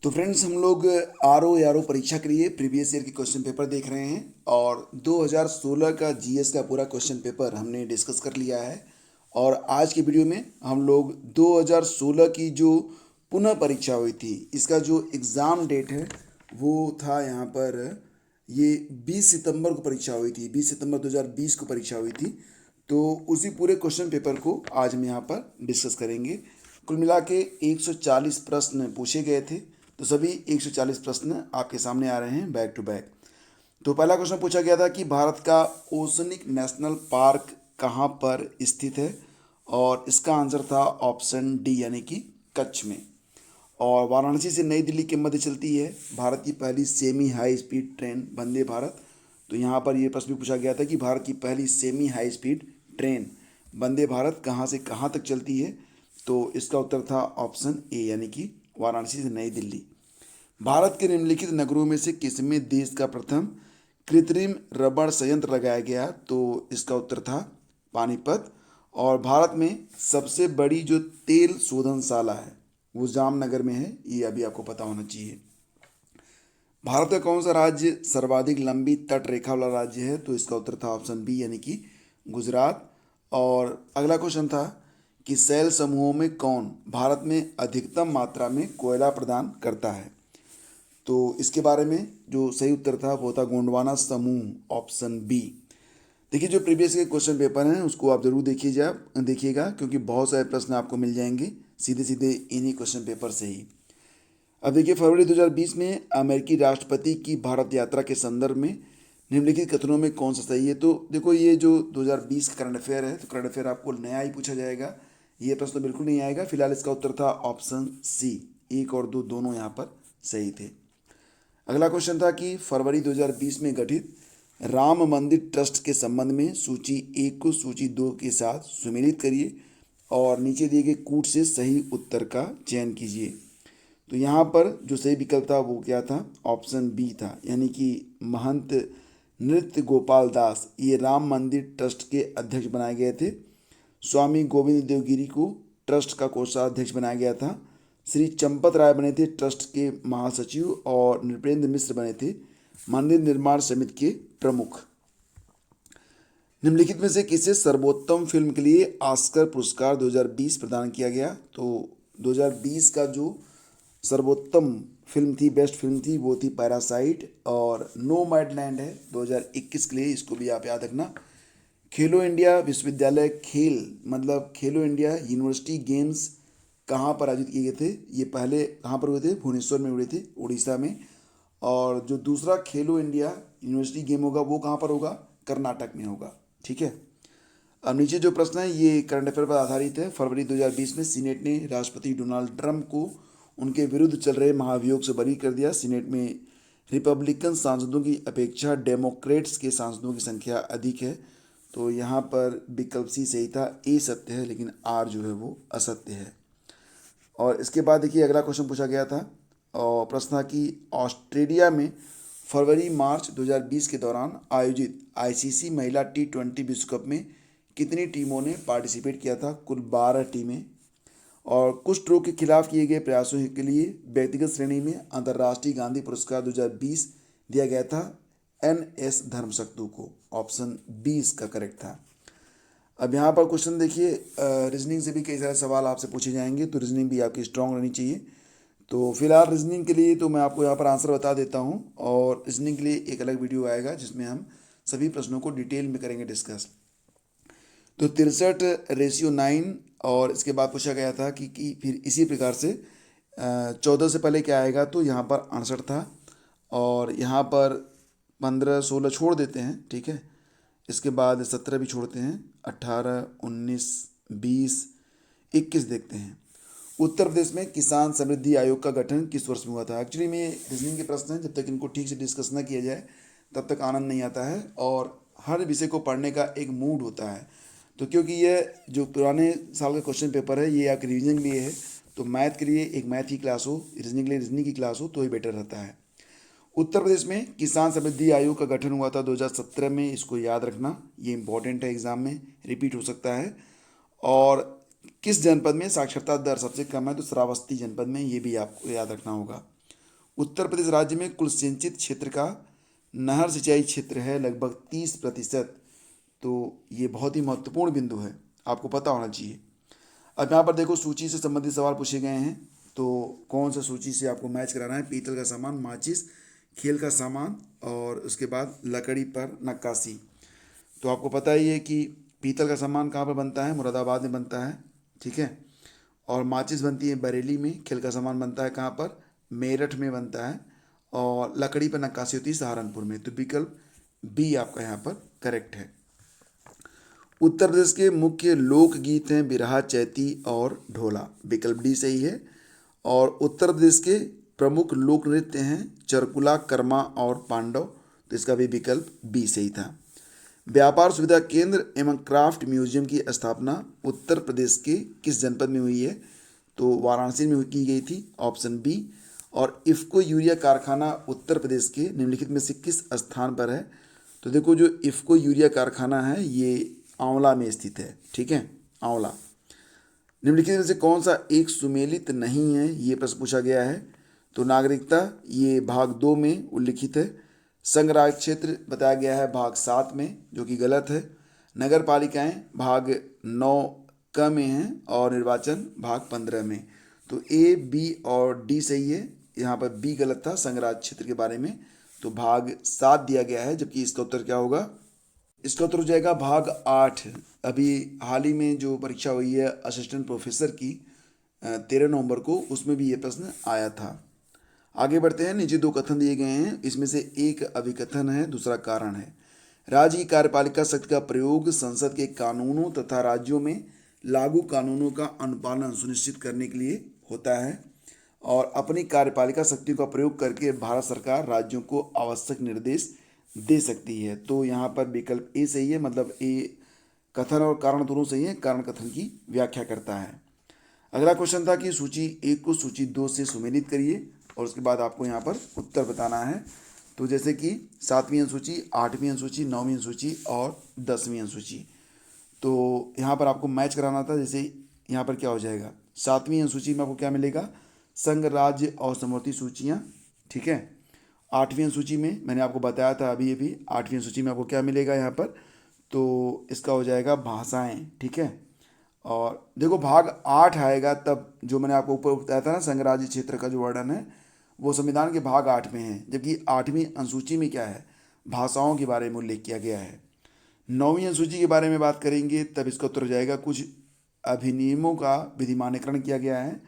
तो फ्रेंड्स हम लोग आर ओ परीक्षा के लिए प्रीवियस ईयर के क्वेश्चन पेपर देख रहे हैं और 2016 का जीएस का पूरा क्वेश्चन पेपर हमने डिस्कस कर लिया है। और आज की वीडियो में हम लोग 2016 की जो पुनः परीक्षा हुई थी इसका जो एग्ज़ाम डेट है वो था यहाँ पर ये 20 सितंबर को परीक्षा हुई थी। 20 सितंबर 2020 को परीक्षा हुई थी। तो उसी पूरे क्वेश्चन पेपर को आज हम यहाँ पर डिस्कस करेंगे। कुल मिला के 140 प्रश्न पूछे गए थे। तो सभी 140 प्रश्न आपके सामने आ रहे हैं बैक टू बैक। तो पहला क्वेश्चन पूछा गया था कि भारत का ओशनिक नेशनल पार्क कहाँ पर स्थित है, और इसका आंसर था ऑप्शन डी यानी कि कच्छ में। और वाराणसी से नई दिल्ली के मध्य चलती है भारत की पहली semi high speed train Vande Bharat. तो यहाँ पर ये प्रश्न भी पूछा गया था कि भारत की पहली semi high speed train Vande Bharat कहाँ से कहाँ तक चलती है। तो इसका उत्तर था ऑप्शन ए यानी कि वाराणसी से नई दिल्ली। भारत के निम्नलिखित नगरों में से किसमें देश का प्रथम कृत्रिम रबड़ संयंत्र लगाया गया। तो इसका उत्तर था पानीपत। और भारत में सबसे बड़ी जो तेल शोधनशाला है वो जामनगर में है, ये अभी आपको पता होना चाहिए। भारत का कौन सा राज्य सर्वाधिक लंबी तट रेखा वाला राज्य है। तो इसका उत्तर था ऑप्शन बी यानी कि गुजरात। और अगला क्वेश्चन था कि शैल समूहों में कौन भारत में अधिकतम मात्रा में कोयला प्रदान करता है। तो इसके बारे में जो सही उत्तर था वो था गोंडवाना समूह, ऑप्शन बी। देखिए जो प्रीवियस के क्वेश्चन पेपर हैं उसको आप जरूर देखिएगा क्योंकि बहुत सारे प्रश्न आपको मिल जाएंगे सीधे सीधे इन्हीं क्वेश्चन पेपर से ही। अब देखिए फरवरी 2020 में अमेरिकी राष्ट्रपति की भारत यात्रा के संदर्भ में निम्नलिखित कथनों में कौन सा सही है। तो देखो ये जो 2020 का करंट अफेयर है तो करंट अफेयर आपको नया ही पूछा जाएगा, ये प्रश्न तो बिल्कुल नहीं आएगा। फिलहाल इसका उत्तर था ऑप्शन सी, 1 और 2 दोनों यहाँ पर सही थे। अगला क्वेश्चन था कि फरवरी 2020 में गठित राम मंदिर ट्रस्ट के संबंध में सूची 1 को सूची 2 के साथ सुमेलित करिए और नीचे दिए गए कूट से सही उत्तर का चयन कीजिए। तो यहाँ पर जो सही विकल्प था वो क्या था, ऑप्शन बी था यानी कि महंत नृत्य गोपाल दास ये राम मंदिर ट्रस्ट के अध्यक्ष बनाए गए थे। स्वामी गोविंद देवगिरी को ट्रस्ट का कोषाध्यक्ष बनाया गया था। श्री चंपत राय बने थे ट्रस्ट के महासचिव और नृपेंद्र मिश्र बने थे मंदिर निर्माण समिति के प्रमुख। निम्नलिखित में से किसे सर्वोत्तम फिल्म के लिए ऑस्कर पुरस्कार 2020 प्रदान किया गया। तो 2020 का जो सर्वोत्तम फिल्म थी, बेस्ट फिल्म थी, वो थी पैरासाइट। और नोमैडलैंड है 2021 के लिए, इसको भी आप याद रखना। खेलो इंडिया विश्वविद्यालय खेल मतलब खेलो इंडिया यूनिवर्सिटी गेम्स कहाँ पर आयोजित किए गए थे। ये पहले कहाँ पर हुए थे, भुवनेश्वर में हुए थे, उड़ीसा में। और जो दूसरा खेलो इंडिया यूनिवर्सिटी गेम होगा वो कहाँ पर होगा, कर्नाटक में होगा। ठीक है। अब नीचे जो प्रश्न है ये करंट अफेयर पर आधारित है। फरवरी 2020 में सीनेट ने राष्ट्रपति डोनाल्ड ट्रंप को उनके विरुद्ध चल रहे महाभियोग से बरी कर दिया। सीनेट में रिपब्लिकन सांसदों की अपेक्षा डेमोक्रेट्स के सांसदों की संख्या अधिक है। तो यहाँ पर विकल्प सी सही था, ए सत्य है लेकिन आर जो है वो असत्य है। और इसके बाद देखिए अगला क्वेश्चन पूछा गया था और प्रश्न था कि ऑस्ट्रेलिया में फरवरी मार्च 2020 के दौरान आयोजित आईसीसी महिला T20 विश्व कप में कितनी टीमों ने पार्टिसिपेट किया था। कुल 12 टीमें। और कुष्ठ रोग के खिलाफ किए गए प्रयासों के लिए व्यक्तिगत श्रेणी में अंतर्राष्ट्रीय गांधी पुरस्कार 2020 दिया गया था NS धर्मशक्तु को। ऑप्शन 20 का करेक्ट था। अब यहाँ पर क्वेश्चन देखिए रीजनिंग से भी कई सारे सवाल आपसे पूछे जाएंगे, तो रीजनिंग भी आपकी स्ट्रांग रहनी चाहिए। तो फिलहाल रीजनिंग के लिए तो मैं आपको यहाँ पर आंसर बता देता हूँ और रीजनिंग के लिए एक अलग वीडियो आएगा जिसमें हम सभी प्रश्नों को डिटेल में करेंगे डिस्कस। तो 63:9। और इसके बाद पूछा गया था कि फिर इसी प्रकार से 14 से पहले क्या आएगा। तो यहाँ पर 68 था और यहाँ पर 15 16 छोड़ देते हैं, ठीक है। इसके बाद 17 भी छोड़ते हैं, 18 19 20 21 देखते हैं। उत्तर प्रदेश में किसान समृद्धि आयोग का गठन किस वर्ष में हुआ था। एक्चुअली में रीजनिंग के प्रश्न हैं, जब तक इनको ठीक से डिस्कस ना किया जाए तब तक आनंद नहीं आता है और हर विषय को पढ़ने का एक मूड होता है। तो क्योंकि ये जो पुराने साल का क्वेश्चन पेपर है ये आपके रिविजन के लिए है, तो मैथ के लिए एक मैथ की क्लास हो, रीजनिंग के लिए रीजनिंग की क्लास हो तो ही बेटर रहता है। उत्तर प्रदेश में किसान समृद्धि आयोग का गठन हुआ था 2017 में, इसको याद रखना, ये इंपॉर्टेंट है, एग्जाम में रिपीट हो सकता है। और किस जनपद में साक्षरता दर सबसे कम है। तो श्रावस्ती जनपद में, ये भी आपको याद रखना होगा। उत्तर प्रदेश राज्य में कुल सिंचित क्षेत्र का नहर सिंचाई क्षेत्र है लगभग 30%। तो ये बहुत ही महत्वपूर्ण बिंदु है, आपको पता होना चाहिए। अब यहाँ पर देखो सूची से संबंधित सवाल पूछे गए हैं, तो कौन सा सूची से आपको मैच कराना है। पीतल का सामान, माचिस, खेल का सामान और उसके बाद लकड़ी पर नक्काशी। तो आपको पता ही है कि पीतल का सामान कहाँ पर बनता है, मुरादाबाद में बनता है, ठीक है। और माचिस बनती है बरेली में। खेल का सामान बनता है कहाँ पर, मेरठ में बनता है। और लकड़ी पर नक्काशी होती है सहारनपुर में। तो विकल्प बी आपका यहाँ पर करेक्ट है। उत्तर प्रदेश के मुख्य लोकगीत हैं बिरहा, चैती और ढोला। विकल्प डी सही है। और उत्तर प्रदेश के प्रमुख लोक नृत्य हैं चरकुला, कर्मा और पांडव। तो इसका भी विकल्प बी सही था। व्यापार सुविधा केंद्र एवं क्राफ्ट म्यूजियम की स्थापना उत्तर प्रदेश के किस जनपद में हुई है, तो वाराणसी में की गई थी, ऑप्शन बी। और इफ़को यूरिया कारखाना उत्तर प्रदेश के निम्नलिखित में से किस स्थान पर है, तो देखो जो इफ़को यूरिया कारखाना है ये आंवला में स्थित है, ठीक है, आंवला। निम्नलिखित में से कौन सा एक सुमेलित नहीं है, ये प्रश्न पूछा गया है। तो नागरिकता ये भाग 2 में उल्लिखित है। संघ राज्य क्षेत्र बताया गया है भाग 7 में, जो कि गलत है। नगर पालिकाएँ भाग 9 क में हैं और निर्वाचन भाग 15 में। तो ए, बी और डी सही है। यहाँ पर बी गलत था संघ राज्य क्षेत्र के बारे में। तो भाग 7 दिया गया है, जबकि इसका उत्तर क्या होगा, इसका उत्तर हो जाएगा भाग 8। अभी हाल ही में जो परीक्षा हुई है असिस्टेंट प्रोफेसर की 13 नवंबर को, उसमें भी ये प्रश्न आया था। आगे बढ़ते हैं। नीचे 2 कथन दिए गए हैं, इसमें से एक अभिकथन है, दूसरा कारण है। राज्य की कार्यपालिका शक्ति का प्रयोग संसद के कानूनों तथा राज्यों में लागू कानूनों का अनुपालन सुनिश्चित करने के लिए होता है। और अपनी कार्यपालिका शक्ति का प्रयोग करके भारत सरकार राज्यों को आवश्यक निर्देश दे सकती है। तो यहाँ पर विकल्प ए सही है, मतलब ए कथन और कारण दोनों सही है, कारण कथन की व्याख्या करता है। अगला क्वेश्चन था कि सूची 1 को सूची 2 से सुमेलित करिए और उसके बाद आपको यहाँ पर उत्तर बताना है। तो जैसे कि 7वीं अनुसूची, 8वीं अनुसूची, 9वीं अनुसूची और 10वीं अनुसूची। तो यहाँ पर आपको मैच कराना था। जैसे यहाँ पर क्या हो जाएगा, 7वीं अनुसूची में आपको क्या मिलेगा, संघ, राज्य और समवर्ती सूचियाँ, ठीक है। 8वीं अनुसूची में मैंने आपको बताया था अभी 8वीं अनुसूची में आपको क्या मिलेगा यहाँ पर, तो इसका हो जाएगा भाषाएं, ठीक है। और देखो भाग 8 आएगा तब, जो मैंने आपको ऊपर बताया था ना संघ राज्य क्षेत्र का जो वर्णन है वो संविधान के भाग 8 में है, जबकि 8वीं अनुसूची में क्या है, भाषाओं के बारे में उल्लेख किया गया है। 9वीं अनुसूची के बारे में बात करेंगे तब इसका उत्तर हो जाएगा कुछ अधिनियमों का विधिमान्यकरण किया गया है,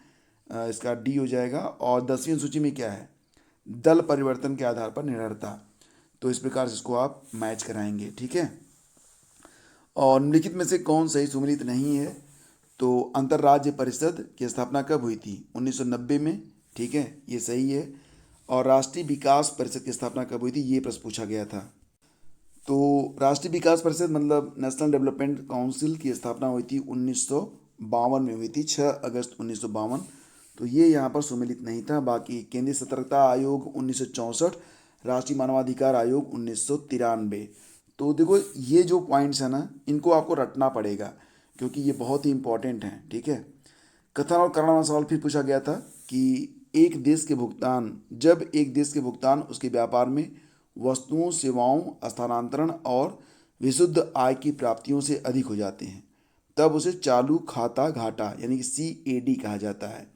इसका डी हो जाएगा। और 10वीं अनुसूची में क्या है, दल परिवर्तन के आधार पर निर्भरता। तो इस प्रकार से इसको आप मैच कराएंगे, ठीक है। और निम्नलिखित में से कौन सही सुमेलित नहीं है, तो अंतर्राज्य परिषद की स्थापना कब हुई थी, 1990 में, ठीक है, ये सही है। और राष्ट्रीय विकास परिषद की स्थापना कब हुई थी, ये प्रश्न पूछा गया था। तो राष्ट्रीय विकास परिषद मतलब नेशनल डेवलपमेंट काउंसिल की स्थापना हुई थी 1952 में हुई थी, 6 अगस्त 1952। तो ये यहाँ पर सुमेलित नहीं था। बाकी केंद्रीय सतर्कता आयोग 1964, राष्ट्रीय मानवाधिकार आयोग 1993। तो देखो ये जो पॉइंट्स हैं ना, इनको आपको रटना पड़ेगा क्योंकि ये बहुत ही इंपॉर्टेंट हैं, ठीक है। कथन और कारण वाला सवाल फिर पूछा गया था कि एक देश के भुगतान, जब एक देश के भुगतान उसके व्यापार में वस्तुओं, सेवाओं, स्थानांतरण और विशुद्ध आय की प्राप्तियों से अधिक हो जाते हैं तब उसे चालू खाता घाटा यानी कि CAD कहा जाता है।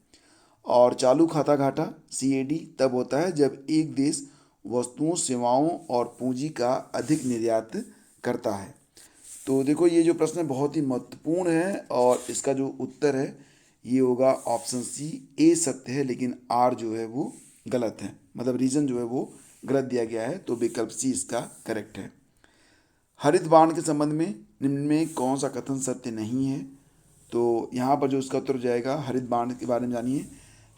और चालू खाता घाटा CAD तब होता है जब एक देश वस्तुओं, सेवाओं और पूंजी का अधिक निर्यात करता है। तो देखो ये जो प्रश्न बहुत ही महत्वपूर्ण है और इसका जो उत्तर है ये होगा ऑप्शन सी, ए सत्य है लेकिन आर जो है वो गलत है, मतलब रीजन जो है वो गलत दिया गया है। तो विकल्प सी इसका करेक्ट है। हरित बांड के संबंध में निम्न में कौन सा कथन सत्य नहीं है, तो यहाँ पर जो इसका उत्तर हो जाएगा, हरित बांड के बारे में जानिए।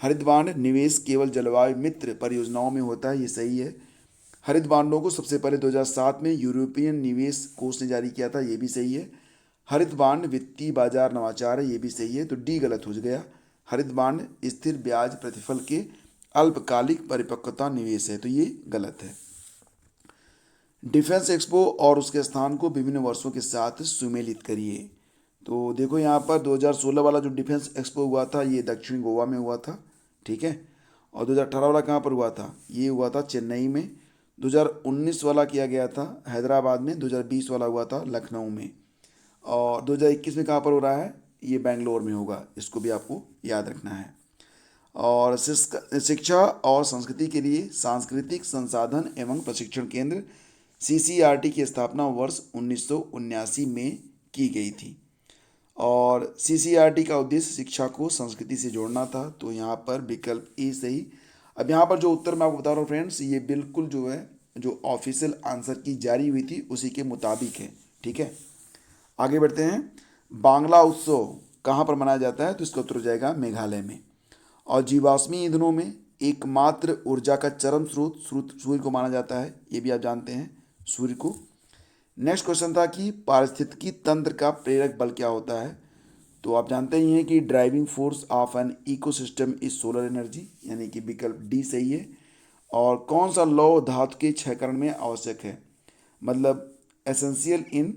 हरित बांड निवेश केवल जलवायु मित्र परियोजनाओं में होता है, ये सही है। हरित बांडों को सबसे पहले 2007 में यूरोपियन निवेश कोष ने जारी किया था, ये भी सही है। हरित बांड वित्तीय बाजार नवाचार है, ये भी सही है। तो डी गलत हो गया। हरित बांड स्थिर ब्याज प्रतिफल के अल्पकालिक परिपक्वता निवेश है, तो ये गलत है। डिफेंस एक्सपो और उसके स्थान को विभिन्न वर्षों के साथ सुमेलित करिए। तो देखो यहाँ पर 2016 वाला जो डिफेंस एक्सपो हुआ था ये दक्षिण गोवा में हुआ था, ठीक है। और 2018 वाला कहाँ पर हुआ था, ये हुआ था चेन्नई में। 2019 वाला किया गया था हैदराबाद में। 2020 वाला हुआ था लखनऊ में। और 2021 में कहाँ पर हो रहा है, ये बेंगलोर में होगा। इसको भी आपको याद रखना है। और शिक्षा और संस्कृति के लिए सांस्कृतिक संसाधन एवं प्रशिक्षण केंद्र सीसीआरटी की स्थापना वर्ष 1979 में की गई थी। और सीसीआरटी का उद्देश्य शिक्षा को संस्कृति से जोड़ना था। तो यहाँ पर विकल्प ए सही। अब यहाँ पर जो उत्तर मैं आपको बता रहा हूँ फ्रेंड्स, ये बिल्कुल जो है जो ऑफिशियल आंसर की जारी हुई थी उसी के मुताबिक है। ठीक है, आगे बढ़ते हैं। बांग्ला उत्सव कहाँ पर मनाया जाता है, तो इसका उत्तर हो जाएगा मेघालय में। और जीवाश्मी ईंधनों में एकमात्र ऊर्जा का चरम स्रोत सूर्य को माना जाता है, ये भी आप जानते हैं, सूर्य को। नेक्स्ट क्वेश्चन था कि पारिस्थितिकी तंत्र का प्रेरक बल क्या होता है, तो आप जानते ही हैं कि driving force of an ecosystem is solar energy, यानी कि विकल्प डी सही है। और कौन सा लौह धातु के क्षयकरण में आवश्यक है, मतलब essential in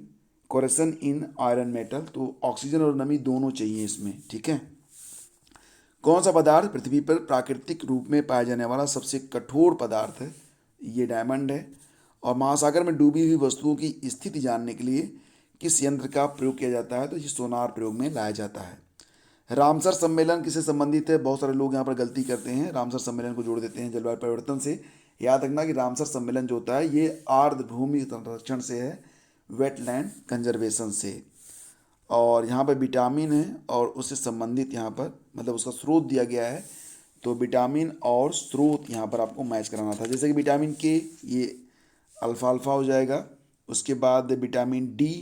corrosion in iron metal, तो ऑक्सीजन और नमी दोनों चाहिए इसमें। ठीक है, कौन सा पदार्थ पृथ्वी पर प्राकृतिक रूप में पाया जाने वाला सबसे कठोर पदार्थ है, ये डायमंड है। और महासागर में डूबी हुई वस्तुओं की स्थिति जानने के लिए किस यंत्र का प्रयोग किया जाता है, तो ये सोनार प्रयोग में लाया जाता है। रामसर सम्मेलन किससे संबंधित है, बहुत सारे लोग यहाँ पर गलती करते हैं, रामसर सम्मेलन को जोड़ देते हैं जलवायु परिवर्तन से। याद रखना कि रामसर सम्मेलन जो होता है ये आर्द्रभूमि संरक्षण से है, वेटलैंड कंजर्वेशन से। और यहाँ पर विटामिन है और उससे संबंधित यहाँ पर मतलब उसका स्रोत दिया गया है, तो विटामिन और स्रोत यहाँ पर आपको मैच कराना था। जैसे कि विटामिन के ये अल्फा अल्फा हो जाएगा, उसके बाद विटामिन डी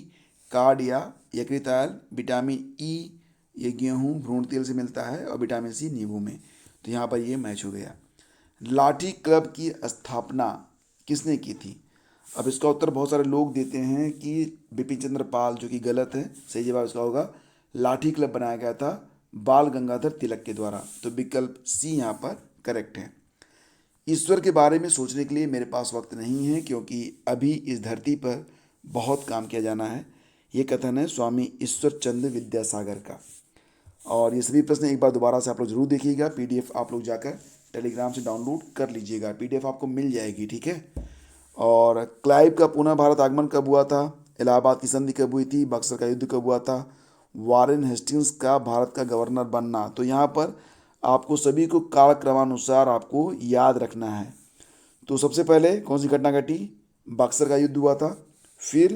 कार्ड या यकृत आयल, विटामिन ई ये गेहूँ भ्रूण तेल से मिलता है, और विटामिन सी नींबू में। तो यहाँ पर ये मैच हो गया। लाठी क्लब की स्थापना किसने की थी, अब इसका उत्तर बहुत सारे लोग देते हैं कि बिपिन चंद्र पाल, जो कि गलत है। सही जवाब इसका होगा लाठी क्लब बनाया गया था बाल गंगाधर तिलक के द्वारा। तो विकल्प सी यहाँ पर करेक्ट है। ईश्वर के बारे में सोचने के लिए मेरे पास वक्त नहीं है, क्योंकि अभी इस धरती पर बहुत काम किया जाना है। ये कथन है स्वामी ईश्वर चंद्र विद्यासागर का। और ये सभी प्रश्न एक बार दोबारा से आप लोग जरूर देखिएगा। पीडीएफ आप लोग जाकर टेलीग्राम से डाउनलोड कर लीजिएगा, पीडीएफ आपको मिल जाएगी। ठीक है, और क्लाइव का पुनः भारत आगमन कब हुआ था, इलाहाबाद की संधि कब हुई थी, बक्सर का युद्ध कब हुआ था, वारेन हेस्टिंग्स का भारत का गवर्नर बनना, तो यहाँ पर आपको सभी को कालक्रमानुसार आपको याद रखना है। तो सबसे पहले कौन सी घटना घटी, बक्सर का युद्ध हुआ था, फिर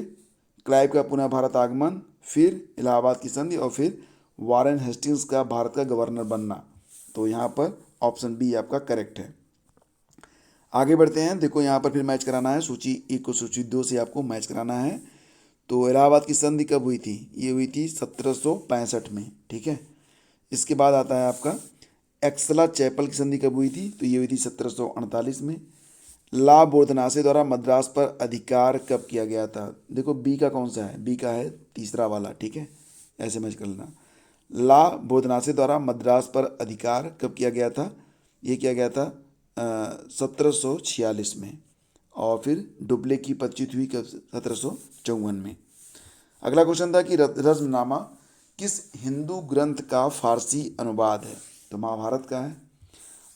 क्लाइव का पुनः भारत आगमन, फिर इलाहाबाद की संधि, और फिर वारेन हेस्टिंग्स का भारत का गवर्नर बनना। तो यहाँ पर ऑप्शन बी आपका करेक्ट है। आगे बढ़ते हैं। देखो यहाँ पर फिर मैच कराना है, सूची 1 को सूची 2 से आपको मैच कराना है। तो इलाहाबाद की संधि कब हुई थी, ये हुई थी 1765 में। ठीक है, इसके बाद आता है आपका एक्सला चैपल की संधि कब हुई थी, तो ये हुई थी 1748 में। ला बोर्दनासे द्वारा मद्रास पर अधिकार कब किया गया था, देखो बी का कौन सा है, बी का है तीसरा वाला। ठीक है, ऐसे मैच कर लेना। ला बोर्दनासे द्वारा मद्रास पर अधिकार कब किया गया था, ये किया गया था 1746 में। और फिर डुप्ले की पदच्युत हुई कब, 1754 में। अगला क्वेश्चन था कि रज़्मनामा किस हिंदू ग्रंथ का फारसी अनुवाद है, तो महाभारत का है।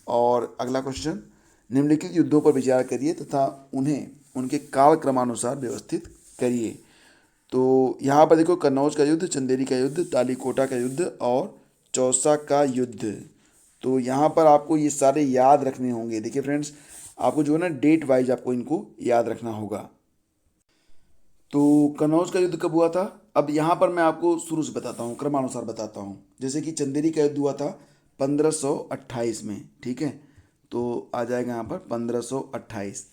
और अगला क्वेश्चन, निम्नलिखित युद्धों पर विचार करिए तथा उन्हें उनके कालक्रमानुसार व्यवस्थित करिए। तो यहाँ पर देखो कन्नौज का युद्ध, चंदेरी का युद्ध, तालीकोटा का युद्ध और चौसा का युद्ध। तो यहाँ पर आपको ये सारे याद रखने होंगे। देखिए फ्रेंड्स, आपको जो है ना डेट वाइज आपको इनको याद रखना होगा। तो कन्नौज का युद्ध कब हुआ था, अब यहाँ पर मैं आपको शुरू से बताता हूँ, क्रमानुसार बताता हूँ। जैसे कि चंदेरी का युद्ध हुआ था 1528 में। ठीक है, तो आ जाएगा यहाँ पर 1528।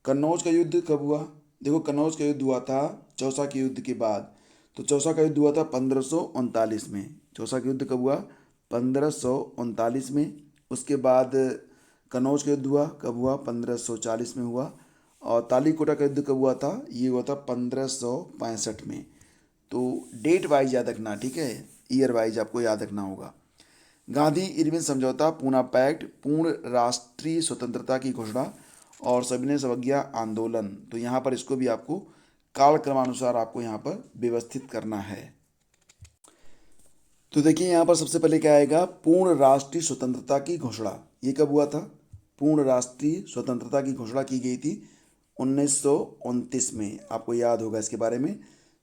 कन्नौज का युद्ध कब हुआ, देखो कन्नौज का युद्ध हुआ था चौसा के युद्ध के बाद। तो चौसा का युद्ध हुआ था 1539 में। चौसा का युद्ध कब हुआ, 1539 में। उसके बाद कन्नौज का युद्ध हुआ कब हुआ, 1540 में हुआ। और तालीकोटा का युद्ध कब हुआ था, ये हुआ था 1565 में। तो डेट वाइज याद रखना, ठीक है, ईयर वाइज आपको याद रखना होगा। गांधी इरविन समझौता, पूना पैक्ट, पूर्ण राष्ट्रीय स्वतंत्रता की घोषणा और सविनय अवज्ञा आंदोलन। तो यहाँ पर इसको भी आपको कालक्रमानुसार आपको यहाँ पर व्यवस्थित करना है। तो देखिए यहाँ पर सबसे पहले क्या आएगा, पूर्ण राष्ट्रीय स्वतंत्रता की घोषणा। ये कब हुआ था? पूर्ण राष्ट्रीय स्वतंत्रता की घोषणा की गई थी 1929 में, आपको याद होगा इसके बारे में।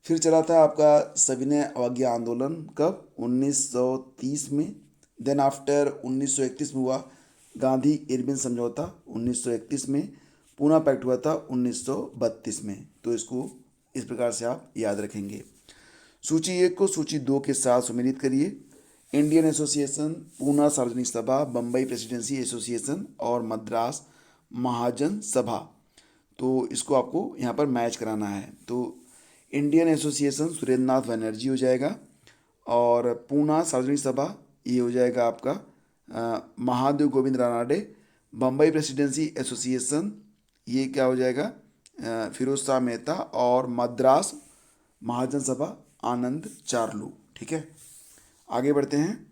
फिर चला था आपका सविनय अवज्ञा आंदोलन कब? 1930 में। देन आफ्टर 1931 में हुआ गांधी इरविन समझौता 1931 में। पूना पैक्ट हुआ था 1932 में। तो इसको इस प्रकार से आप याद रखेंगे। सूची 1 को सूची 2 के साथ सम्मिलित करिए। इंडियन एसोसिएशन, पूना सार्वजनिक सभा, बम्बई प्रेसिडेंसी एसोसिएशन और मद्रास महाजन सभा। तो इसको आपको यहाँ पर मैच कराना है। तो इंडियन एसोसिएशन सुरेंद्र नाथ बनर्जी हो जाएगा, और पूना सार्वजनिक सभा ये हो जाएगा आपका महादेव गोविंद रानाडे। बम्बई प्रेसिडेंसी एसोसिएशन ये क्या हो जाएगा? फिरोज शाह मेहता। और मद्रास महाजन सभा आनंद चार्लू। ठीक है, आगे बढ़ते हैं।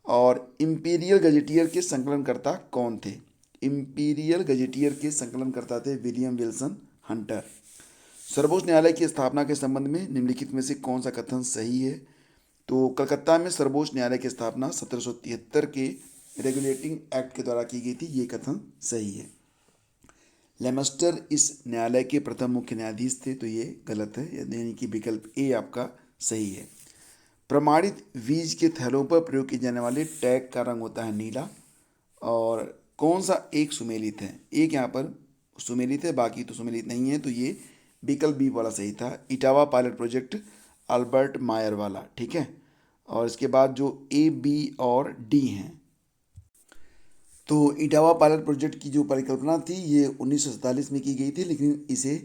और इम्पीरियल गजेटियर के संकलनकर्ता कौन थे? इम्पीरियल गजेटियर के संकलनकर्ता थे विलियम विल्सन हंटर। सर्वोच्च न्यायालय की स्थापना के संबंध में निम्नलिखित में से कौन सा कथन सही है? तो कलकत्ता में सर्वोच्च न्यायालय की स्थापना 1773 के रेगुलेटिंग एक्ट के द्वारा की गई थी, ये कथन सही है। लेमस्टर इस न्यायालय के प्रथम मुख्य न्यायाधीश थे, तो ये गलत है, यानी कि विकल्प ए आपका सही है। प्रमाणित बीज के थैलों पर प्रयोग किए जाने वाले टैग का रंग होता है नीला। और कौन सा एक सुमेलित है? एक यहाँ पर सुमेलित है, बाकी तो सुमेलित नहीं है, तो ये विकल्प बी वाला सही था। इटावा पायलट प्रोजेक्ट अल्बर्ट मायर वाला। ठीक है, और इसके बाद जो ए, बी और डी हैं, तो इटावा पायलट प्रोजेक्ट की जो परिकल्पना थी ये 1947 में की गई थी, लेकिन इसे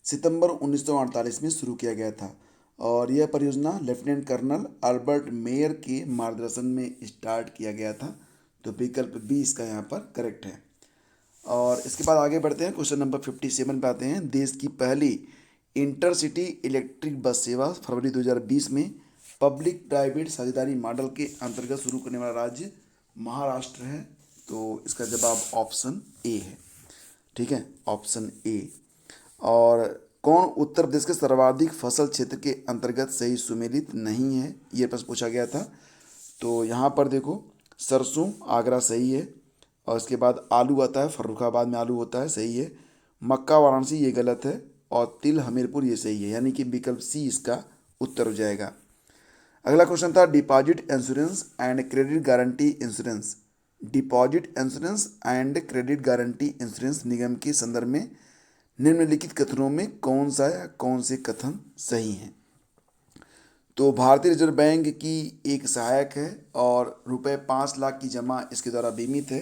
सितंबर 1948 में शुरू किया गया था। और यह परियोजना लेफ्टिनेंट कर्नल अल्बर्ट मेयर के मार्गदर्शन में स्टार्ट किया गया था। तो विकल्प बी इसका यहाँ पर करेक्ट है। और इसके बाद आगे बढ़ते हैं, क्वेश्चन नंबर 57 पे आते हैं। देश की पहली इंटरसिटी इलेक्ट्रिक बस सेवा फरवरी 2020 में पब्लिक प्राइवेट साझेदारी मॉडल के अंतर्गत शुरू करने वाला राज्य महाराष्ट्र है। तो इसका जवाब ऑप्शन ए है। ठीक है, ऑप्शन ए। और कौन उत्तर प्रदेश के सर्वाधिक फसल क्षेत्र के अंतर्गत सही सुमेलित नहीं है? ये प्रश्न पूछा गया था। तो यहाँ पर देखो, सरसों आगरा सही है, और इसके बाद आलू आता है, फर्रुखाबाद में आलू होता है, सही है। मक्का वाराणसी ये गलत है, और तिल हमीरपुर ये सही है, यानी कि विकल्प सी इसका उत्तर हो जाएगा। अगला क्वेश्चन था deposit insurance and credit guarantee insurance. Deposit insurance and credit guarantee insurance निगम के संदर्भ में निम्नलिखित कथनों में कौन सा या कौन से कथन सही हैं? तो भारतीय रिजर्व बैंक की एक सहायक है, और रुपए 5 लाख की जमा इसके द्वारा बीमित है।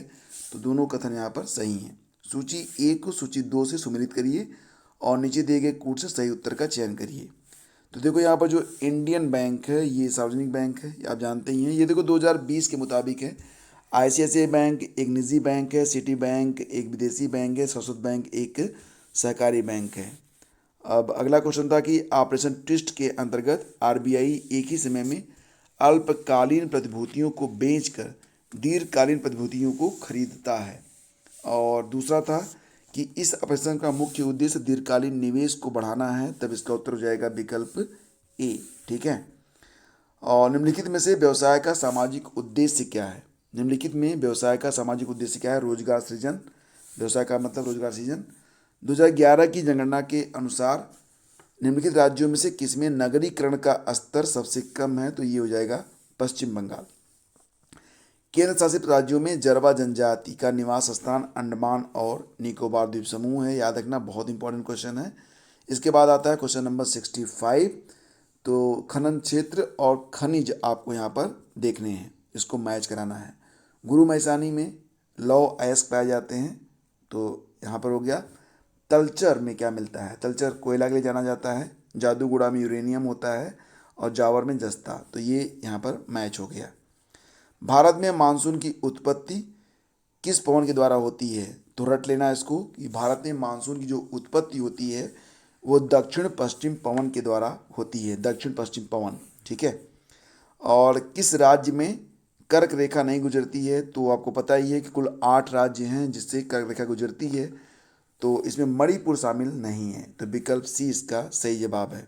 तो दोनों कथन यहाँ पर सही हैं। सूची 1 को सूची 2 से सुमेलित करिए, और नीचे दिए गए कूट से सही उत्तर का चयन करिए। तो देखो यहाँ पर जो इंडियन बैंक है ये सार्वजनिक बैंक है, ये आप जानते ही हैं। ये देखो 2020 के मुताबिक है। ICICI बैंक एक निजी बैंक है, सिटी बैंक एक विदेशी बैंक है, सरस्वत बैंक एक सहकारी बैंक है। अब अगला क्वेश्चन था कि ऑपरेशन ट्विस्ट के अंतर्गत RBI एक ही समय में अल्पकालीन प्रतिभूतियों को बेचकर दीर्घकालीन प्रतिभूतियों को खरीदता है। और दूसरा था कि इस ऑपरेशन का मुख्य उद्देश्य दीर्घकालीन निवेश को बढ़ाना है। तब इसका उत्तर हो जाएगा विकल्प ए। ठीक है, और निम्नलिखित में से व्यवसाय का सामाजिक उद्देश्य क्या है? निम्नलिखित में व्यवसाय का सामाजिक उद्देश्य क्या है? रोजगार सृजन। व्यवसाय का मतलब रोजगार सृजन। 2011 की जनगणना के अनुसार निम्नलिखित राज्यों में से किसमें नगरीकरण का स्तर सबसे कम है? तो ये हो जाएगा पश्चिम बंगाल। केंद्र शासित राज्यों में जरवा जनजाति का निवास स्थान अंडमान और निकोबार द्वीप समूह है। याद रखना, बहुत इंपॉर्टेंट क्वेश्चन है। इसके बाद आता है क्वेश्चन नंबर 65। तो खनन क्षेत्र और खनिज आपको यहाँ पर देखने हैं, इसको मैच कराना है। गुरु मैसानी में लौ अयस्क पाए जाते हैं, तो यहाँ पर हो गया। तलचर में क्या मिलता है? तलचर कोयला के लिए जाना जाता है। जादूगुड़ा में यूरेनियम होता है, और जावर में जस्ता। तो ये यहाँ पर मैच हो गया। भारत में मानसून की उत्पत्ति किस पवन के द्वारा होती है? तो रट लेना इसको कि भारत में मानसून की जो उत्पत्ति होती है वो दक्षिण पश्चिम पवन के द्वारा होती है, दक्षिण पश्चिम पवन। ठीक है, और किस राज्य में कर्क रेखा नहीं गुजरती है? तो आपको पता ही है कि कुल 8 राज्य हैं जिससे कर्क रेखा गुजरती है, तो इसमें मणिपुर शामिल नहीं है। तो विकल्प सी इसका सही जवाब है।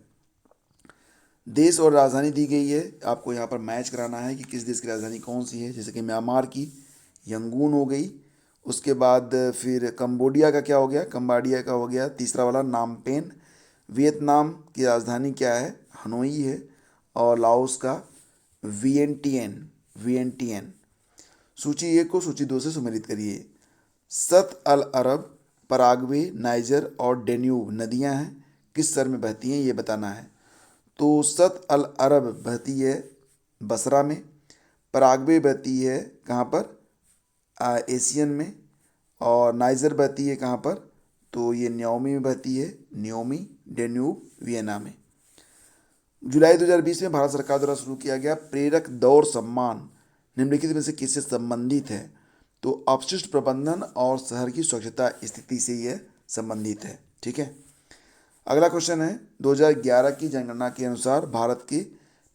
देश और राजधानी दी गई है, आपको यहाँ पर मैच कराना है कि किस देश की राजधानी कौन सी है। जैसे कि म्यांमार की यंगून हो गई, उसके बाद फिर कंबोडिया का क्या हो गया, कंबाडिया का हो गया तीसरा वाला नामपेन। वियतनाम की राजधानी क्या है, हनोई है। और लाओस का वियेंटियन, वियेंटियन। सूची एक को सूची दो से सुमेलित करिए। सत अल अरब, पराग्वे, नाइजर और डेन्यूब नदियां हैं, किस शहर में बहती हैं ये बताना है। तो सत अल अरब बहती है बसरा में। पराग्वे बहती है कहाँ पर, एशियन में। और नाइजर बहती है कहाँ पर, तो ये न्योमी में बहती है, न्योमी। डेन्यूब वियना में। जुलाई 2020 में भारत सरकार द्वारा शुरू किया गया प्रेरक दौड़ सम्मान निम्नलिखित में से किससे संबंधित है। तो अपशिष्ट प्रबंधन और शहर की स्वच्छता स्थिति से यह संबंधित है। ठीक है। अगला क्वेश्चन है 2011 की जनगणना के अनुसार भारत के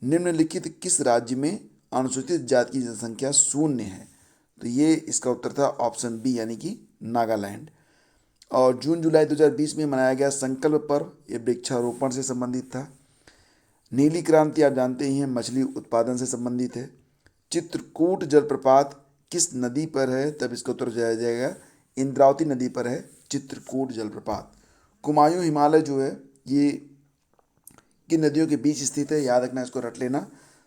निम्नलिखित किस राज्य में अनुसूचित जाति की जनसंख्या शून्य है। तो ये इसका उत्तर था ऑप्शन बी यानी कि नागालैंड। और जून जुलाई 2020 में मनाया गया संकल्प पर्व, ये वृक्षारोपण से संबंधित था। नीली क्रांति आप जानते ही हैं मछली उत्पादन से संबंधित है। चित्रकूट जलप्रपात किस नदी पर है, तब इसका उत्तर दिया जाएगा इंद्रावती नदी पर है चित्रकूट जलप्रपात। कुमायूं हिमालय जो है ये किन नदियों के बीच स्थित है, याद रखना, इसको रट लेना।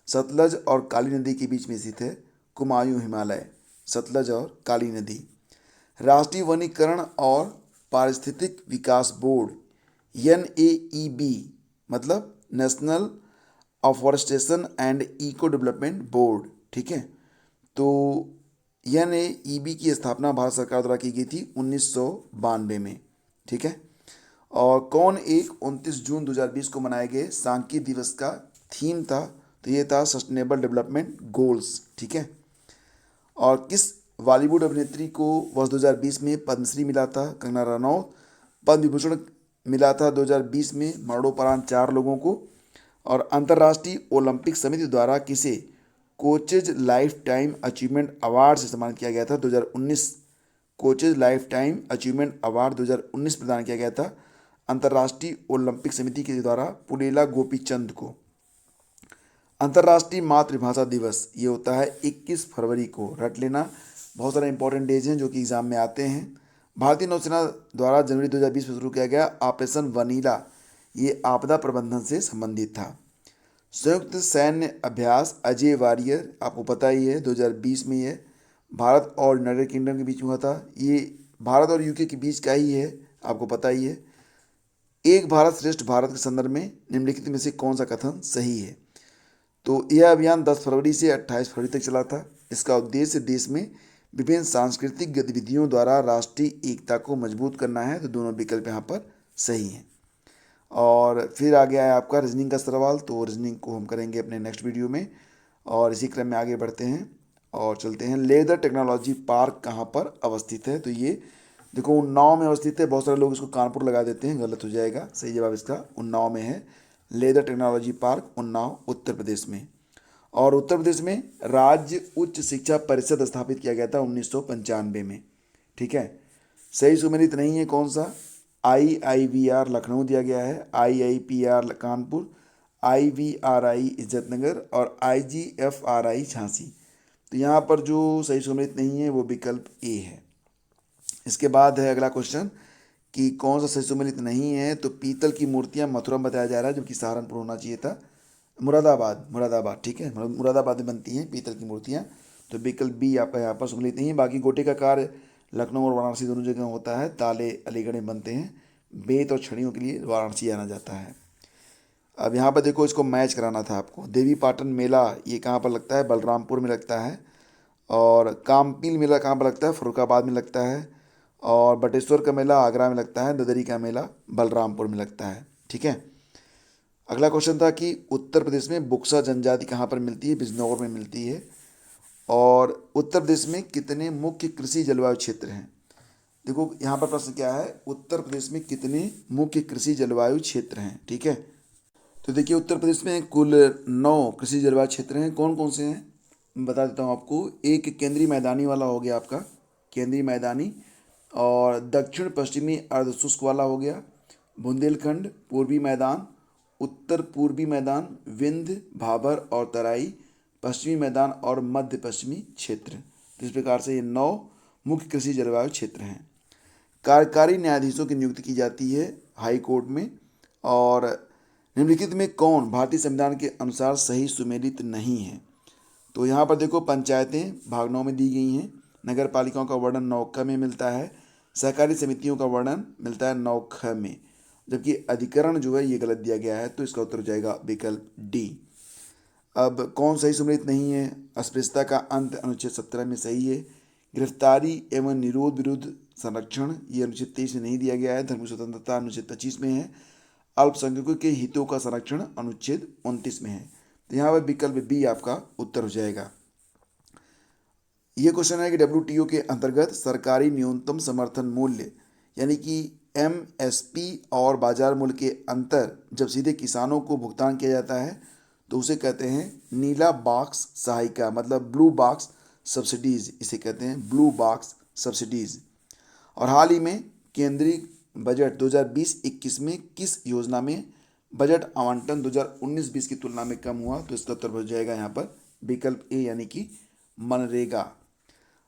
सतलज और काली नदी के बीच में स्थित है कुमायूं हिमालय, सतलज और काली नदी। राष्ट्रीय वनीकरण और पारिस्थितिक विकास बोर्ड NAEB मतलब national afforestation and eco development board. ठीक है। तो NAEB की स्थापना भारत सरकार द्वारा की गई थी 1992 में। ठीक है। और कौन एक 29 जून 2020 को मनाए गए सांख्यिकी दिवस का थीम था, तो ये था सस्टेनेबल डेवलपमेंट गोल्स। ठीक है। और किस बॉलीवुड अभिनेत्री को वर्ष 2020 में पद्मश्री मिला था, कंगना रनौत। पद्म विभूषण मिला था 2020 में मरणोपरांत 4 लोगों को। और अंतर्राष्ट्रीय ओलंपिक समिति द्वारा किसे coaches life time achievement award से सम्मानित किया गया था 2019। Coaches life time achievement award 2019 प्रदान किया गया था अंतर्राष्ट्रीय ओलंपिक समिति के द्वारा पुलेला गोपीचंद को। अंतर्राष्ट्रीय मातृभाषा दिवस ये होता है 21 फरवरी को, रट लेना। बहुत सारे इंपॉर्टेंट डेज हैं जो कि एग्जाम में आते हैं। भारतीय नौसेना द्वारा जनवरी 2020 में शुरू किया गया ऑपरेशन वनीला, ये आपदा प्रबंधन से संबंधित था। संयुक्त सैन्य अभ्यास अजय वारियर आपको पता ही है 2020 में ये भारत और यूनाइटेड किंगडम के बीच में हुआ था। ये भारत और यूके के बीच का ही है, आपको पता ही है। एक भारत श्रेष्ठ भारत के संदर्भ में निम्नलिखित में से कौन सा कथन सही है। तो यह अभियान 10 फरवरी से 28 फरवरी तक चला था। इसका उद्देश्य देश में विभिन्न सांस्कृतिक गतिविधियों द्वारा राष्ट्रीय एकता को मजबूत करना है। तो दोनों विकल्प यहाँ पर सही हैं। और फिर आ गया है आपका रीजनिंग का सवाल, तो रीजनिंग को हम करेंगे अपने नेक्स्ट वीडियो में। और इसी क्रम में आगे बढ़ते हैं और चलते हैं। लेदर टेक्नोलॉजी पार्क कहाँ पर अवस्थित है, तो ये देखो उन्नाव में अवस्थित है। बहुत सारे लोग इसको कानपुर लगा देते हैं, गलत हो जाएगा। सही जवाब इसका उन्नाव में है। Leather technology park Unnao Uttar Pradesh में। और उत्तर प्रदेश में राज्य उच्च शिक्षा परिषद स्थापित किया गया था 1995 में। ठीक है। सही सुमेलित नहीं है कौन सा, IIVR लखनऊ दिया गया है, IIPR कानपुर, IVRI इज्जतनगर और IGFRI झांसी। तो यहाँ पर जो सही सुमेलित नहीं है वो विकल्प ए है। इसके बाद है अगला क्वेश्चन कि कौन सा सही सुमेलित नहीं है। तो पीतल की मूर्तियाँ मथुरा में बताया जा रहा है, जबकि सहारनपुर होना चाहिए था। मुरादाबाद, मुरादाबाद। ठीक है, मुरादाबाद में बनती हैं पीतल की मूर्तियाँ। तो विकल्प बी आपका यहाँ पर सुमेलित नहीं है। बाकी गोटे का कार्य लखनऊ और वाराणसी दोनों जगह होता है। ताले अलीगढ़ में बनते हैं। बेत और छड़ियों के लिए वाराणसी आना जाता है। अब यहाँ पर देखो, इसको मैच कराना था आपको। देवी पाटन मेला ये कहाँ पर लगता है, बलरामपुर में लगता है। और कामपील मेला कहाँ पर लगता है, फरुखाबाद में लगता है। और बटेश्वर का मेला आगरा में लगता है। ददरी का मेला बलरामपुर में लगता है। ठीक है। अगला क्वेश्चन था कि उत्तर प्रदेश में बुक्सा जनजाति कहाँ पर मिलती है, बिजनौर में मिलती है। और उत्तर प्रदेश में कितने मुख्य कृषि जलवायु क्षेत्र हैं। देखो यहाँ पर प्रश्न क्या है, उत्तर प्रदेश में कितने मुख्य कृषि जलवायु क्षेत्र हैं। ठीक है। तो देखिए उत्तर प्रदेश में कुल 9 कृषि जलवायु क्षेत्र हैं। कौन कौन से हैं मैं बता देता हूँ आपको। एक केंद्रीय मैदानी वाला हो गया आपका, केंद्रीय मैदानी। और दक्षिण पश्चिमी अर्धशुष्क वाला हो गया बुंदेलखंड, पूर्वी मैदान, उत्तर पूर्वी मैदान, विंध्य, भाबर और तराई, पश्चिमी मैदान और मध्य पश्चिमी क्षेत्र। तो इस प्रकार से ये 9 मुख्य कृषि जलवायु क्षेत्र हैं। कार्यकारी न्यायाधीशों की नियुक्ति की जाती है हाई कोर्ट में। और निम्नलिखित में कौन भारतीय संविधान के अनुसार सही सुमेलित नहीं है? तो यहाँ पर देखो, पंचायतें भाग 9 में दी गई हैं, नगर पालिकाओं का वर्णन 9 ख में मिलता है, सहकारी समितियों का वर्णन मिलता है 9 ख में, जबकि अधिकरण जो है ये गलत दिया गया है, तो इसका उत्तर हो जाएगा विकल्प डी। अब कौन सही सुमेलित नहीं है? अस्पृश्यता का अंत अनुच्छेद 17 में सही है। गिरफ्तारी एवं निरोध विरुद्ध संरक्षण ये अनुच्छेद 23 में नहीं दिया गया है, धर्म स्वतंत्रता अनुच्छेद 25 में है। अल्पसंख्यकों के हितों का संरक्षण अनुच्छेद 29 में है। तो यहाँ पर विकल्प बी आपका उत्तर हो जाएगा। ये क्वेश्चन है कि WTO के अंतर्गत सरकारी न्यूनतम समर्थन मूल्य यानी कि MSP और बाजार मूल्य के अंतर जब सीधे किसानों को भुगतान किया जाता है तो उसे कहते हैं नीला बॉक्स सहायिका, मतलब ब्लू बॉक्स सब्सिडीज, इसे कहते हैं ब्लू बॉक्स सब्सिडीज। और हाल ही में केंद्रीय बजट 2020-21 में किस योजना में बजट आवंटन 2019-20 की तुलना में कम हुआ? तो इसका उत्तर हो जाएगा यहाँ पर विकल्प ए यानी कि मनरेगा।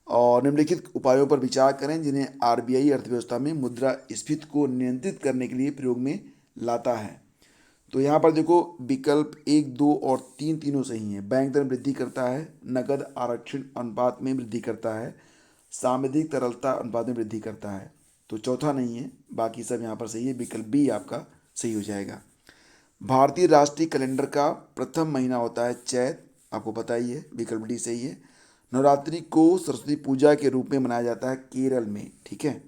और निम्नलिखित उपायों पर विचार करें जिन्हें RBI अर्थव्यवस्था में मुद्रास्फीति को नियंत्रित करने के लिए प्रयोग में लाता है। तो यहाँ पर देखो, विकल्प 1, 2 और 3 तीनों सही हैं। बैंक दर वृद्धि करता है, नकद आरक्षण अनुपात में वृद्धि करता है, सांविधिक तरलता अनुपात में वृद्धि करता है। तो चौथा नहीं है, बाकी सब यहाँ पर सही है। विकल्प बी आपका सही हो जाएगा। भारतीय राष्ट्रीय कैलेंडर का प्रथम महीना होता है चैत, आपको पता ही है, विकल्प डी सही है। नवरात्रि को सरस्वती पूजा के रूप में मनाया जाता है केरल में, ठीक है।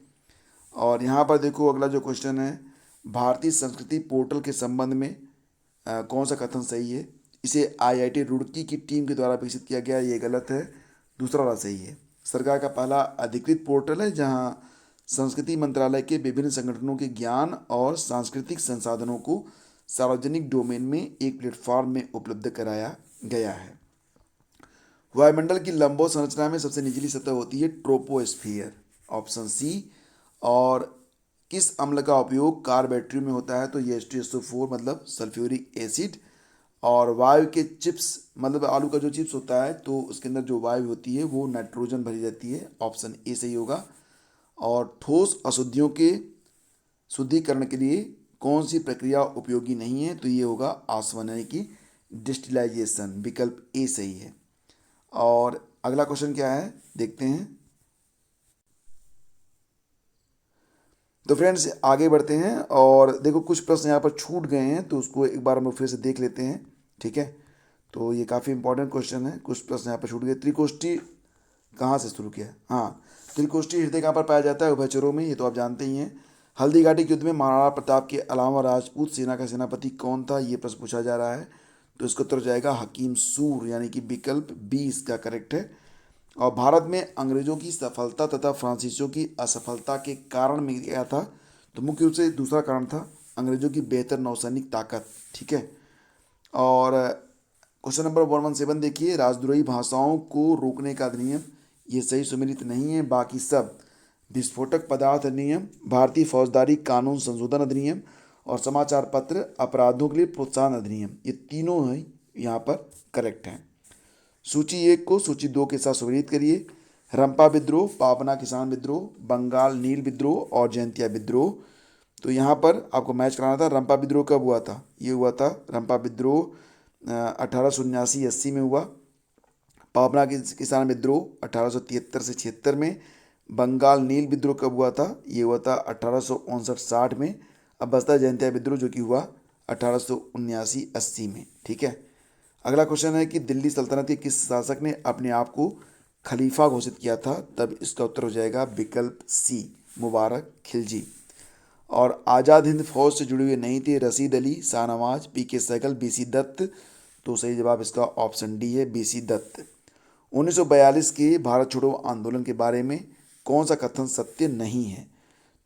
और यहाँ पर देखो, अगला जो क्वेश्चन है, भारतीय संस्कृति पोर्टल के संबंध में कौन सा कथन सही है? इसे IIT रुड़की की टीम के द्वारा विकसित किया गया, ये गलत है, दूसरा वाला सही है। सरकार का पहला अधिकृत पोर्टल है जहां संस्कृति मंत्रालय के विभिन्न संगठनों के ज्ञान और सांस्कृतिक संसाधनों को सार्वजनिक डोमेन में एक प्लेटफॉर्म में उपलब्ध कराया गया है। वायुमंडल की लंबवत संरचना में सबसे निचली सतह होती है ट्रोपोस्फियर, ऑप्शन सी। और किस अम्ल का उपयोग कार बैटरी में होता है? तो ये H2SO4 मतलब सल्फ्यूरिक एसिड। और वायु के चिप्स मतलब आलू का जो चिप्स होता है तो उसके अंदर जो वायु होती है वो नाइट्रोजन भरी रहती है, ऑप्शन ए सही होगा। और ठोस अशुद्धियों के शुद्धिकरण के लिए कौन सी प्रक्रिया उपयोगी नहीं है? तो ये होगा आसवन यानी कि डिस्टिलाइजेशन, विकल्प ए सही है। और अगला क्वेश्चन क्या है देखते हैं। तो फ्रेंड्स आगे बढ़ते हैं और देखो, कुछ प्रश्न यहाँ पर छूट गए हैं तो उसको एक बार हम लोग फिर से देख लेते हैं, ठीक है। तो ये काफ़ी इंपॉर्टेंट क्वेश्चन है, कुछ प्रश्न यहाँ पर छूट गए। त्रिकोष्ठी कहाँ से शुरू किया? हाँ, त्रिकोष्ठी हृदय कहाँ पर पाया जाता है? उभयचरों में, ये तो आप जानते ही हैं। हल्दी घाटी के युद्ध में महाराणा प्रताप के अलावा राजपूत सेना का सेनापति कौन था? ये प्रश्न पूछा जा रहा है, तो इसका उत्तर जाएगा हकीम सूर यानी कि विकल्प बी इसका करेक्ट है। और भारत में अंग्रेजों की सफलता तथा फ्रांसीसियों की असफलता के कारण में क्या था? तो मुख्य रूप से दूसरा कारण था अंग्रेजों की बेहतर नौसैनिक ताकत, ठीक है। और क्वेश्चन नंबर 117 देखिए, राजद्रोही भाषाओं को रोकने का अधिनियम, ये सही सुमेलित नहीं है, बाकी सब। विस्फोटक पदार्थ अधिनियम, भारतीय फौजदारी कानून संशोधन अधिनियम और समाचार पत्र अपराधों के लिए प्रोत्साहन अधिनियम, ये तीनों ही यहाँ पर करेक्ट हैं। सूची 1 को सूची 2 के साथ सुमेलित करिए। रंपा विद्रोह, पाबना किसान विद्रोह, बंगाल नील विद्रोह और जयंतिया विद्रोह। तो यहाँ पर आपको मैच कराना था। रंपा विद्रोह कब हुआ था? ये हुआ था रंपा विद्रोह 1879-80 में हुआ। पाबना किसान विद्रोह 1873 से 76 में। बंगाल नील विद्रोह कब हुआ था? ये हुआ था 1859-60 में। अब बस्ता जयंतिया विद्रोह जो कि हुआ 1879-80 में, ठीक है। अगला क्वेश्चन है कि दिल्ली सल्तनत के किस शासक ने अपने आप को खलीफा घोषित किया था? तब इसका उत्तर हो जाएगा विकल्प सी, मुबारक खिलजी। और आज़ाद हिंद फौज से जुड़े हुए नहीं थे? Rashid Ali, Shahnawaz, PK Sehgal, BC Dutt. तो सही जवाब इसका ऑप्शन डी है, BC दत्त। 1942 के भारत छोड़ो आंदोलन के बारे में कौन सा कथन सत्य नहीं है?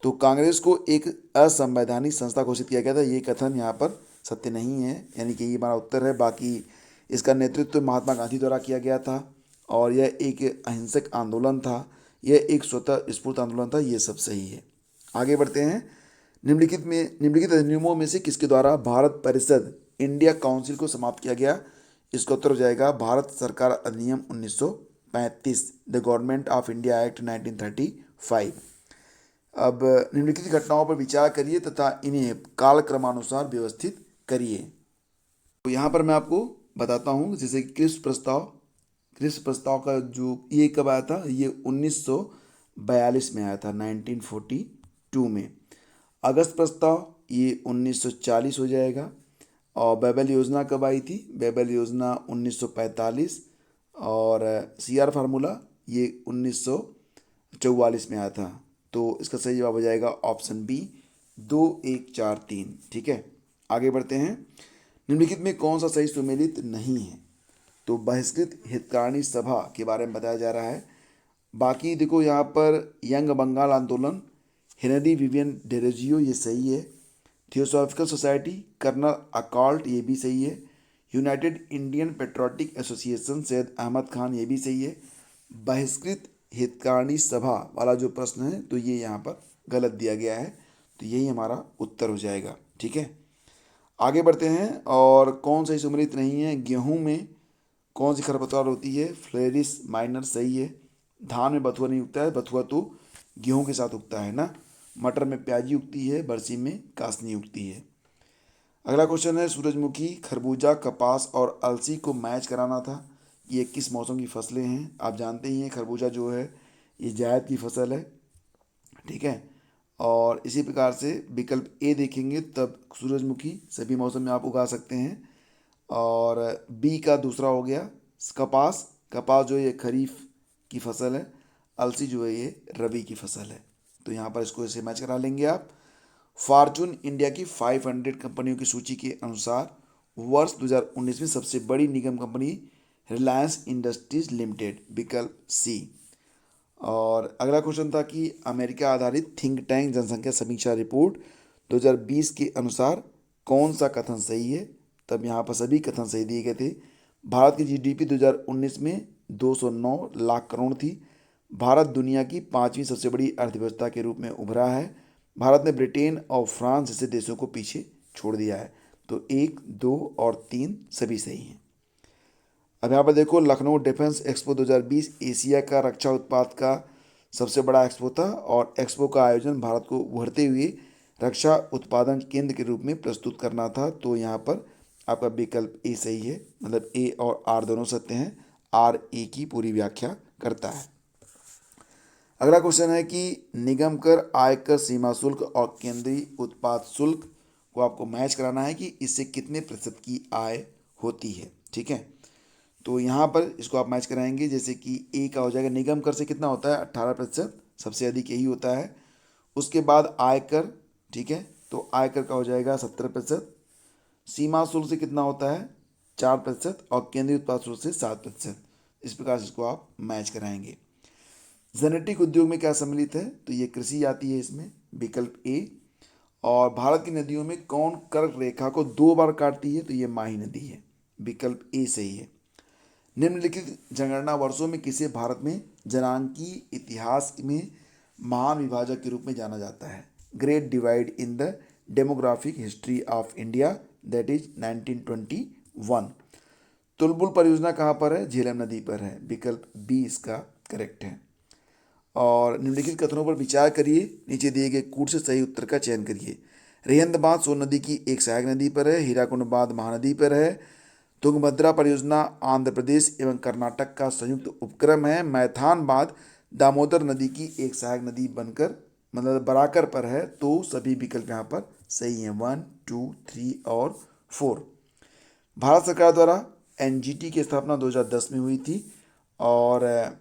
तो कांग्रेस को एक असंवैधानिक संस्था घोषित किया गया था, ये कथन यहाँ पर सत्य नहीं है, यानी कि ये हमारा उत्तर है। बाकी इसका नेतृत्व महात्मा गांधी द्वारा किया गया था और यह एक अहिंसक आंदोलन था, यह एक स्वतः स्फूर्त आंदोलन था, ये सब सही है। आगे बढ़ते हैं। निम्नलिखित अधिनियमों में से किसके द्वारा भारत परिषद इंडिया काउंसिल को समाप्त किया गया? इसका उत्तर हो जाएगा भारत सरकार अधिनियम 35 the government of India act 1935। अब निम्नलिखित घटनाओं पर विचार करिए तथा इन्हें कालक्रमानुसार व्यवस्थित करिए। तो यहाँ पर मैं आपको बताता हूँ, जैसे कि क्रिप्स प्रस्ताव का जो ये कब आया था, ये 1942 में आया था, 1942 में। अगस्त प्रस्ताव ये 1940 हो जाएगा। और बेबल योजना कब आई थी? बेबल योजना 1945। और CR फार्मूला ये 1944 में आया था। तो इसका सही जवाब हो जाएगा ऑप्शन बी, 2, 1, 4, 3। ठीक है, आगे बढ़ते हैं। निम्नलिखित में कौन सा सही सुमेलित नहीं है? तो बहिष्कृत हितकारिणी सभा के बारे में बताया जा रहा है। बाकी देखो यहाँ पर यंग बंगाल आंदोलन, हेनरी विवियन डेरोजियो, ये सही है। थियोसॉफिकल सोसाइटी, कर्नल अकॉल्ट, ये भी सही है। United Indian patriotic association, Syed Ahmad Khan, ये भी सही है। बहिष्कृत हितकारिणी सभा वाला जो प्रश्न है तो ये यहाँ पर गलत दिया गया है, तो यही हमारा उत्तर हो जाएगा। ठीक है, आगे बढ़ते हैं। और कौन सा सम्मिलित नहीं है? गेहूं में कौन सी खरपतवार होती है? फ्लेरिस माइनर, सही है। धान में बथुआ नहीं उगता है, बथुआ तो गेहूं के साथ उगता है ना। मटर में प्याजी उगती है, बरसी में कासनी उगती है। अगला क्वेश्चन है, सूरजमुखी, खरबूजा, कपास और अलसी को मैच कराना था। ये किस मौसम की फसलें हैं? आप जानते ही हैं खरबूजा जो है ये जायद की फसल है। ठीक है, और इसी प्रकार से विकल्प ए देखेंगे तब सूरजमुखी सभी मौसम में आप उगा सकते हैं। और बी का दूसरा हो गया कपास, कपास जो है ये खरीफ की फसल है। अलसी जो है ये रबी की फसल है। तो यहाँ पर इसको ऐसे मैच करा लेंगे आप। फॉर्चून इंडिया की 500 कंपनियों की सूची के अनुसार वर्ष 2019 में सबसे बड़ी निगम कंपनी रिलायंस इंडस्ट्रीज लिमिटेड, विकल्प सी। और अगला क्वेश्चन था कि अमेरिका आधारित थिंक टैंक जनसंख्या समीक्षा रिपोर्ट 2020 के अनुसार कौन सा कथन सही है? तब यहाँ पर सभी कथन सही दिए गए थे। भारत की GDP 2019 में 209 लाख करोड़ थी। भारत दुनिया की 5वीं सबसे बड़ी अर्थव्यवस्था के रूप में उभरा है। भारत ने ब्रिटेन और फ्रांस जैसे देशों को पीछे छोड़ दिया है। तो 1, 2 और 3 सभी सही हैं। अब यहाँ पर देखो, लखनऊ डिफेंस एक्सपो 2020 एशिया का रक्षा उत्पाद का सबसे बड़ा एक्सपो था और एक्सपो का आयोजन भारत को उभरते हुए रक्षा उत्पादन केंद्र के रूप में प्रस्तुत करना था। तो यहाँ पर आपका विकल्प ए सही है, मतलब ए और आर दोनों सत्य हैं। आर ए की पूरी व्याख्या करता है। अगला क्वेश्चन है कि निगम कर, आयकर, सीमा शुल्क और केंद्रीय उत्पाद शुल्क को आपको मैच कराना है कि इससे कितने प्रतिशत की आय होती है। ठीक है, तो यहाँ पर इसको आप मैच कराएंगे, जैसे कि ए का हो जाएगा निगम कर से कितना होता है? 18%, सबसे अधिक यही होता है। उसके बाद आयकर, ठीक है, तो आयकर का हो जाएगा 17%। सीमा शुल्क से कितना होता है? 4%। और केंद्रीय उत्पाद शुल्क से 7%। इस प्रकार से इसको आप मैच कराएंगे। जेनेटिक उद्योग में क्या सम्मिलित है? तो ये कृषि आती है इसमें, विकल्प ए। और भारत की नदियों में कौन कर्क रेखा को 2 बार काटती है? तो ये माही नदी है, विकल्प ए सही है। निम्नलिखित जनगणना वर्षों में किसे भारत में जनांकीय इतिहास में महान विभाजक के रूप में जाना जाता है? Great divide in the demographic history of India, that is 1921। Tulbul परियोजना कहाँ पर है? झेलम नदी पर है, विकल्प बी इसका करेक्ट है। और निम्नलिखित कथनों पर विचार करिए, नीचे दिए गए कूट से सही उत्तर का चयन करिए। रेहंद बांध सोन नदी की एक सहायक नदी पर है। हीराकुंड बांध महानदी पर है। तुंगभद्रा परियोजना आंध्र प्रदेश एवं कर्नाटक का संयुक्त उपक्रम है। मैथान बांध दामोदर नदी की एक सहायक नदी बनकर मतलब बराकर पर है। तो सभी विकल्प यहाँ पर सही हैं, 1, 2, 3 और 4। भारत सरकार द्वारा NGT की स्थापना 2010 में हुई थी। और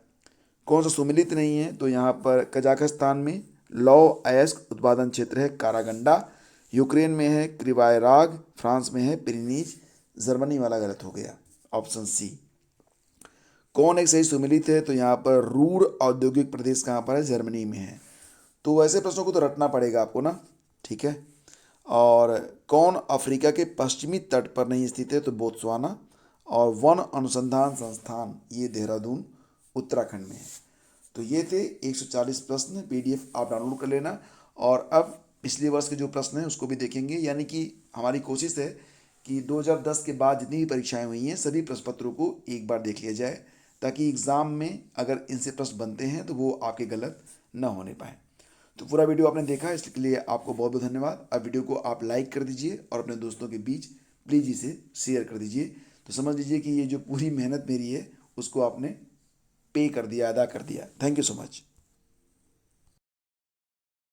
कौन सा सुमिलित नहीं है? तो यहाँ पर कजाकिस्तान में लौ अयस्क उत्पादन क्षेत्र है कारागंडा, यूक्रेन में है क्रिवाय राग, फ्रांस में है पिरीनीज, जर्मनी वाला गलत हो गया, ऑप्शन सी। कौन एक सही सुमिलित है? तो यहाँ पर रूर औद्योगिक प्रदेश कहाँ पर है? जर्मनी में है। तो ऐसे प्रश्नों को तो रटना पड़ेगा आपको ना। ठीक है, और कौन अफ्रीका के पश्चिमी तट पर नहीं स्थित है? तो बोत्सवाना। और वन अनुसंधान संस्थान ये देहरादून उत्तराखंड में है। तो ये थे 140 प्रश्न, PDF आप डाउनलोड कर लेना। और अब पिछले वर्ष के जो प्रश्न हैं उसको भी देखेंगे, यानी कि हमारी कोशिश है कि 2010 के बाद जितनी भी परीक्षाएं हुई हैं सभी प्रश्न पत्रों को एक बार देख लिया जाए, ताकि एग्ज़ाम में अगर इनसे प्रश्न बनते हैं तो वो आपके गलत न होने पाए। तो पूरा वीडियो आपने देखा, इसके लिए आपको बहुत बहुत धन्यवाद। अब वीडियो को आप लाइक कर दीजिए और अपने दोस्तों के बीच प्लीज़ इसे शेयर कर दीजिए। तो समझ लीजिए कि ये जो पूरी मेहनत मेरी है उसको आपने पे कर दिया, अदा कर दिया। Thank you so much.